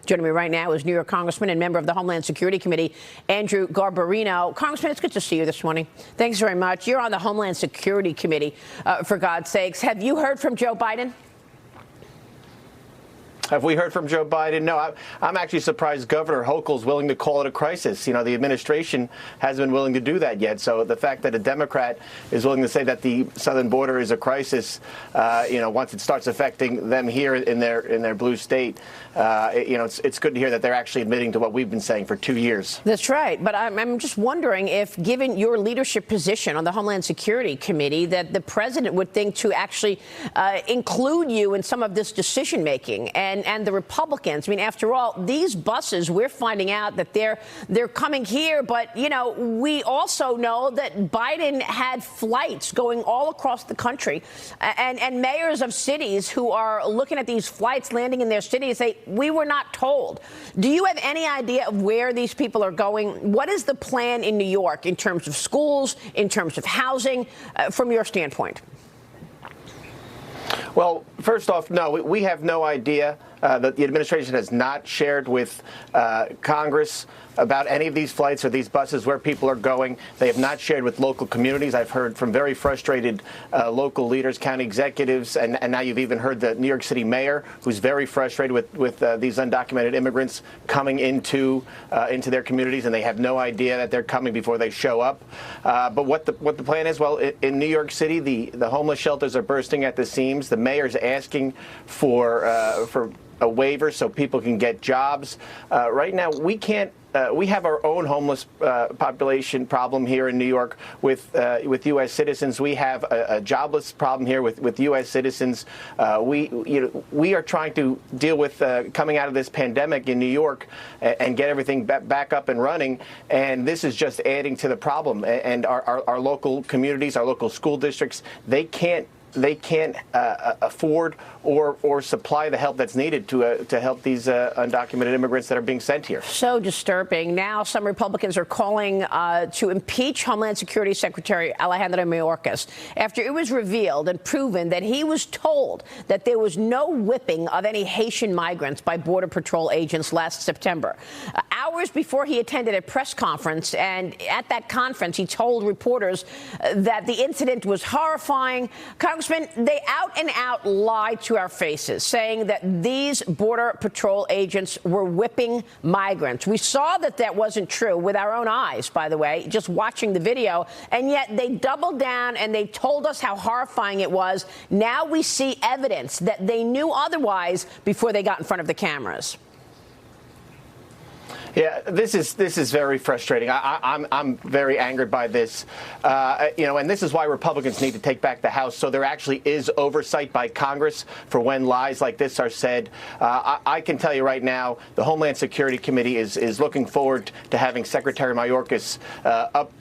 Joining me right now is New York Congressman and member of the Homeland Security Committee, Andrew Garbarino. Congressman, it's good to see you this morning. Thanks very much. You're on the Homeland Security Committee, for God's sakes. Have you heard from Joe Biden? Have we heard from Joe Biden? No, I'm actually surprised Governor Hochul's willing to call it a crisis. You know, the administration hasn't been willing to do that yet. So the fact that a Democrat is willing to say that the southern border is a crisis, once it starts affecting them here in their blue state, it's good to hear that they're actually admitting to what we've been saying for 2 years. That's right. But I'm just wondering if, given your leadership position on the Homeland Security Committee, that the president would think to actually include you in some of this decision making and the Republicans. I mean, after all, these buses, we're finding out that they're coming here. But, we also know that Biden had flights going all across the country, and mayors of cities who are looking at these flights landing in their cities say, we were not told. Do you have any idea of where these people are going? What is the plan in New York in terms of schools, in terms of housing, from your standpoint? Well, first off, no, we have no idea. That the administration has not shared with Congress about any of these flights or these buses, where people are going. They have not shared with local communities. I've heard from very frustrated local leaders, county executives, and now you've even heard the New York City mayor, who's very frustrated with these undocumented immigrants coming into their communities, and they have no idea that they're coming before they show up. But what the plan is, well, in New York City, the homeless shelters are bursting at the seams. The mayor's asking for a waiver so people can get jobs. Right now, we can't. We have our own homeless population problem here in New York with U.S. citizens. We have a jobless problem here with U.S. citizens. We are trying to deal with coming out of this pandemic in New York and get everything back up and running. And this is just adding to the problem. And our local communities, our local school districts, they can't afford or supply the help that's needed to help these undocumented immigrants that are being sent here. So disturbing. Now some Republicans are calling to impeach Homeland Security Secretary Alejandro Mayorkas after it was revealed and proven that he was told that there was no whipping of any Haitian migrants by Border Patrol agents last September. Hours before he attended a press conference, and at that conference he told reporters that the incident was horrifying. Congressman, they out and out lied to our faces, saying that these Border Patrol agents were whipping migrants. We saw that wasn't true with our own eyes, by the way, just watching the video. And yet they doubled down and they told us how horrifying it was. Now we see evidence that they knew otherwise before they got in front of the cameras. Yeah, this is very frustrating. I'm very angered by this, and this is why Republicans need to take back the House, so there actually is oversight by Congress for when lies like this are said. I can tell you right now, the Homeland Security Committee is looking forward to having Secretary Mayorkas up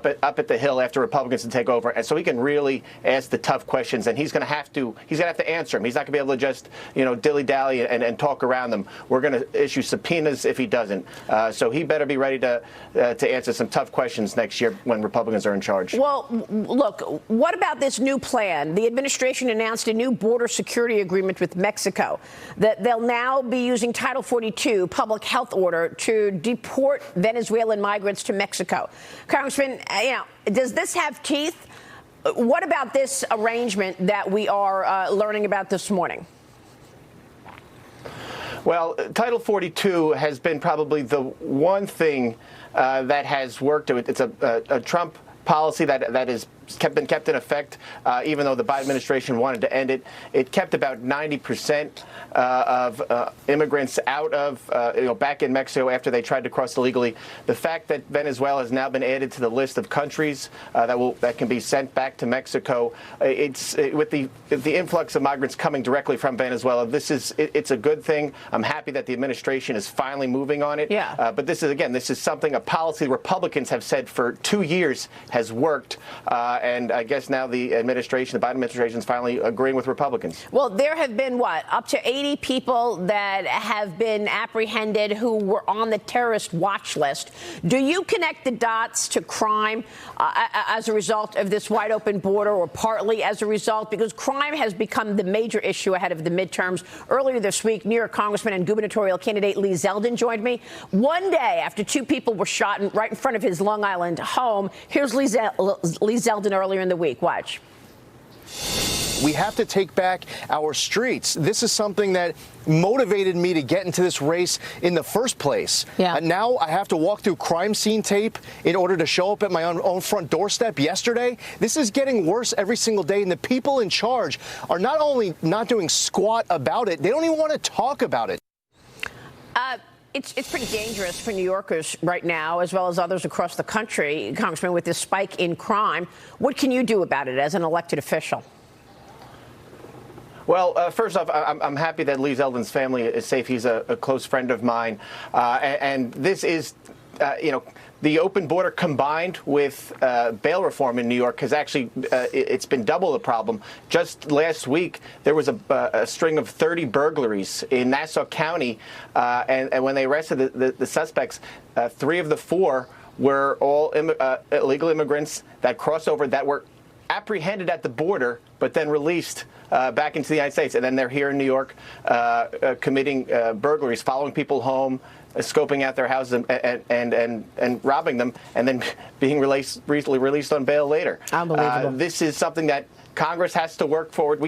at the Hill after Republicans to take over, and so he can really ask the tough questions, and he's going to have to answer them. He's not going to be able to just dilly-dally and talk around them. We're going to issue subpoenas if he doesn't. So he better be ready to answer some tough questions next year when Republicans are in charge. Well, look, what about this new plan? The administration announced a new border security agreement with Mexico, that they'll now be using Title 42 public health order to deport Venezuelan migrants to Mexico. Congressman, does this have teeth? What about this arrangement that we are learning about this morning? Well, Title 42 has been probably the one thing that has worked. It's a Trump policy that has been kept in effect, even though the Biden administration wanted to end it. It kept about 90% of immigrants out of, back in Mexico after they tried to cross illegally. The fact that Venezuela has now been added to the list of countries that can be sent back to Mexico, with the influx of migrants coming directly from Venezuela, it's a good thing. I'm happy that the administration is finally moving on it. Yeah. But this is something, a policy Republicans have said for 2 years has worked. and I guess now the administration, the Biden administration, is finally agreeing with Republicans. Well, there have been, up to 80 people that have been apprehended who were on the terrorist watch list. Do you connect the dots to crime as a result of this wide open border, or partly as a result? Because crime has become the major issue ahead of the midterms. Earlier this week, New York Congressman and gubernatorial candidate Lee Zeldin joined me. One day after 2 people were shot right in front of his Long Island home. Here's Lee Zeldin earlier in the week. Watch. We have to take back our streets. This is something that motivated me to get into this race in the first place. Yeah. Now I have to walk through crime scene tape in order to show up at my own front doorstep yesterday. This is getting worse every single day, and the people in charge are not only not doing squat about it, they don't even want to talk about it. It's pretty dangerous for New Yorkers right now, as well as others across the country, Congressman, with this spike in crime. What can you do about it as an elected official? Well, first off, I'm happy that Lee Zeldin's family is safe. He's a close friend of mine. And this is, the open border combined with bail reform in New York has actually, it's been double the problem. Just last week, there was a string of 30 burglaries in Nassau County. And when they arrested the suspects, 3 of the 4 were all illegal immigrants that crossed over, that were apprehended at the border, but then released back into the United States. And then they're here in New York committing burglaries, following people home, scoping out their houses and robbing them, and then being recently released on bail later. Unbelievable. This is something that Congress has to work forward.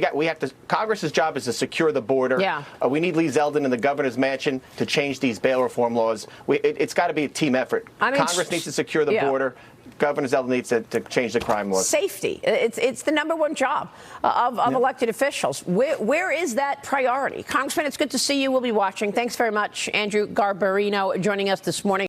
Congress's job is to secure the border. Yeah. We need Lee Zeldin in the governor's mansion to change these bail reform laws. It's got to be a team effort. Congress needs to secure the border. Governor Zeldin needs to change the crime laws. Safety. It's the #1 job of elected officials. Where is that priority? Congressman, it's good to see you. We'll be watching. Thanks very much, Andrew Garbarino, joining us this morning.